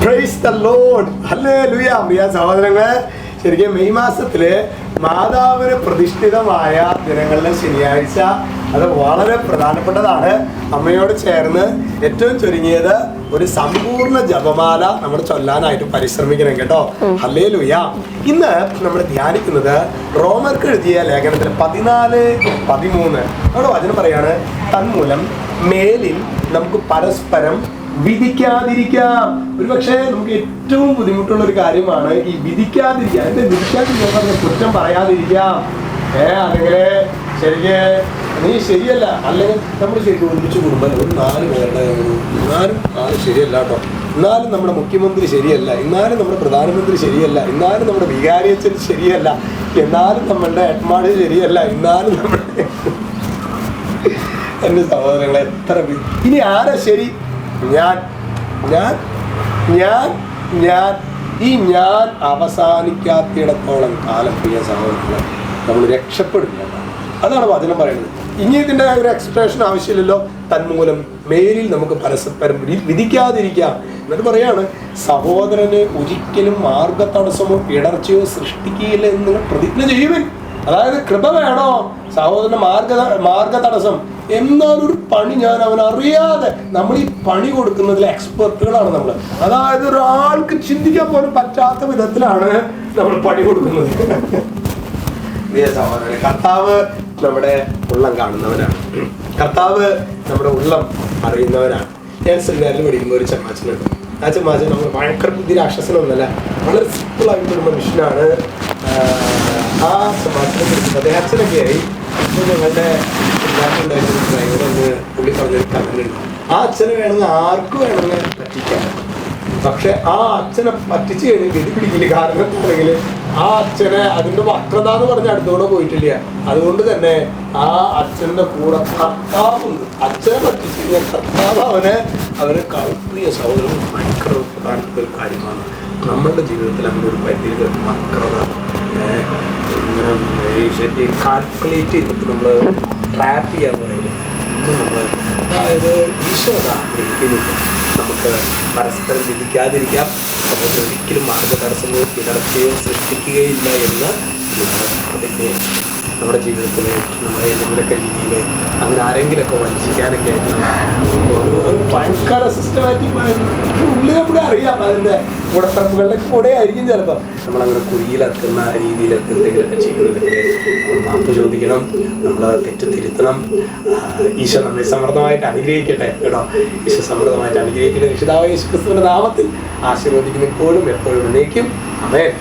Price the lord, hallelujah. പ്രിയ സഹോദരങ്ങളെ, ശരിക്കും മെയ് മാസത്തില് മാതാവിന് പ്രതിഷ്ഠിതമായ ദിനങ്ങളിലെ ശനിയാഴ്ച അത് വളരെ പ്രധാനപ്പെട്ടതാണ്. അമ്മയോട് ചേർന്ന് ഏറ്റവും ചുരുങ്ങിയത് ഒരു സമ്പൂർണ്ണ ജപമാല നമ്മൾ ചൊല്ലാനായിട്ട് പരിശ്രമിക്കണം കേട്ടോ. ഹല്ലേലൂയ. ഇന്ന് നമ്മൾ ധ്യാനിക്കുന്നത് റോമർക്ക് എഴുതിയ ലേഖനത്തിൽ 14:13 അവിടെ വചനം പറയാണ്, തന്മൂലം മേലിൽ നമുക്ക് പരസ്പരം വിധിക്കാതിരിക്കാം. ഒരുപക്ഷെ നമുക്ക് ഏറ്റവും ബുദ്ധിമുട്ടുള്ള ഒരു കാര്യമാണ് ഈ വിധിക്കാതിരിക്കുക. എന്താ വിധിക്കാതിരിക്കുക? കുറ്റം പറയാതിരിക്കാം. അല്ലെങ്കിൽ ശരിക്ക് നീ ശരിയല്ല, അല്ലെങ്കിൽ നമ്മൾ ശരിക്കും ഒരുമിച്ച് കുടുംബം ഒരു 4 പേരുടെ എന്നാലും ആള് ശരിയല്ല കേട്ടോ, എന്നാലും നമ്മുടെ മുഖ്യമന്ത്രി ശരിയല്ല, എന്നാലും നമ്മുടെ പ്രധാനമന്ത്രി ശരിയല്ല, എന്നാലും നമ്മുടെ വികാരിയച്ഛൻ ശരിയല്ല, എന്നാലും നമ്മളുടെ ഹെഡ്മാഡ് ശരിയല്ല, എന്നാലും നമ്മുടെ എൻ്റെ സഹോദരങ്ങളെ എത്ര ഇനി ആരാ ശരി? ഞാൻ ഞാൻ ഞാൻ ഞാൻ ഈ ഞാൻ അവസാനിക്കാത്തിടത്തോളം കാലം പ്രിയ സഹോദരങ്ങളെ നമ്മൾ രക്ഷപ്പെടില്ല. അതാണ് വചനം പറയുന്നത്. ഇനി ഇതിൻ്റെ ഒരു എക്സ്പ്രഷൻ ആവശ്യമില്ലല്ലോ. തന്മൂലം മേലിൽ നമുക്ക് പരസ്പരം വിധിക്കാതിരിക്കാം. എന്നിട്ട് പറയാണ്, സഹോദരന് ഒരിക്കലും മാർഗ തടസ്സമോ ഇടർച്ചയോ സൃഷ്ടിക്കുകയില്ല എന്ന് നിങ്ങൾ പ്രതിജ്ഞ ചെയ്യുവൻ. അതായത് കൃപ വേണോ സഹോദരന് മാർഗ തടസ്സം എന്നാലൊരു പണി ഞാൻ അവനറിയാതെ നമ്മൾ ഈ പണി കൊടുക്കുന്നതിൽ എക്സ്പെർട്ടുകളാണ് നമ്മൾ. അതായത് ഒരാൾക്ക് ചിന്തിക്കാൻ പോലും പറ്റാത്ത വിധത്തിലാണ് നമ്മൾ പണി കൊടുക്കുന്നത്. സഹോദരൻ, കർത്താവ് നമ്മുടെ ഉള്ളം കാണുന്നവനാണ്. കർത്താവ് നമ്മുടെ ഉള്ളം അറിയുന്നവനാണ്. ഞാൻ സെമിനാറിൽ പഠിക്കുമ്പോൾ ഒരു ചമ്മാച്ചനുണ്ട്. ആ ചമ്മാച്ചൻ നമ്മൾ ഭയങ്കര ബുദ്ധി രാക്ഷസനൊന്നല്ല, വളരെ സിമ്പിളായിട്ടൊരു മനുഷ്യനാണ്. ആ ചമ്മാച്ചനെ കുറിച്ച് അദ്ദേഹം അച്ഛനൊക്കെ ആയി. ഇപ്പോൾ ഞങ്ങളുടെ ഉണ്ടായിരുന്ന ഡ്രൈവറൊന്ന് പുള്ളി പറഞ്ഞൊരു കമൻ്റുണ്ട്, ആ അച്ഛനെ വേണമെങ്കിൽ ആർക്ക് വേണമെങ്കിൽ പറ്റിക്കാം, പക്ഷെ ആ അച്ഛനെ പറ്റിച്ച് കഴിഞ്ഞ് ഗതി പിടിക്കില്ല. കാരണം എന്താണെങ്കിൽ ആ അച്ഛനെ അതിന്റെ വക്രത എന്ന് പറഞ്ഞ അടുത്തോടെ പോയിട്ടില്ല. അതുകൊണ്ട് തന്നെ ആ അച്ഛൻ്റെ കൂടെ കർത്താവുണ്ട്. അച്ഛനെ പറ്റിച്ച് കഴിഞ്ഞാൽ കർത്താവ് അവനെ പ്രിയ സഹോദരൻ ഭയങ്കര പ്രധാനപ്പെട്ട ഒരു കാര്യമാണ്. നമ്മളുടെ ജീവിതത്തിൽ അങ്ങനെ ഒരു പരിധിയിൽ വക്രത ഇങ്ങനെ കാൽക്കുലേറ്റ് ചെയ്തിട്ട് നമ്മൾ ട്രാപ്പ് ചെയ്യാൻ പറയുന്നത് നമ്മൾ, അതായത് ഈശോ ആഗ്രഹിക്കുന്നില്ല നമുക്ക് പരസ്പരം വിധിക്കാതിരിക്കാം. നമുക്ക് ഒരിക്കലും മാർഗതടസ്സമോ ഇടർച്ചയോ സൃഷ്ടിക്കുകയില്ല എന്ന് അതിൻ്റെ നമ്മുടെ ജീവിതത്തിൽ നമ്മുടെ ഏതെങ്കിലുമൊക്കെ രീതിയിൽ അങ്ങനെ ആരെങ്കിലുമൊക്കെ വഞ്ചിക്കാനൊക്കെ ഒരു ഭയങ്കര സിസ്റ്റമാറ്റിക് ഉള്ളിൽ കൂടെ അറിയാം. അതിൻ്റെ കൂടപ്പിറപ്പുകളുടെ കൂടെ ആയിരിക്കും ചിലപ്പോൾ നമ്മളങ്ങനെ കുഴിയിലെത്തുന്ന രീതിയിലൊക്കെ എന്തെങ്കിലുമൊക്കെ ചെയ്യുന്നുണ്ടെങ്കിൽ മാപ്പ് ചോദിക്കണം, നമ്മൾ തെറ്റ് തിരുത്തണം. ഈശോ നമ്മെ സമൃദ്ധമായിട്ട് അനുഗ്രഹിക്കട്ടെ കേട്ടോ. ഈശോ സമൃദ്ധമായിട്ട് അനുഗ്രഹിക്കട്ടെ. രക്ഷിതാവായ യേശുക്രിസ്തുവിന്റെ നാമത്തിൽ ആശീർവദിക്കുന്ന ഇപ്പോഴും എപ്പോഴും എന്നേക്കും. ആമേൻ.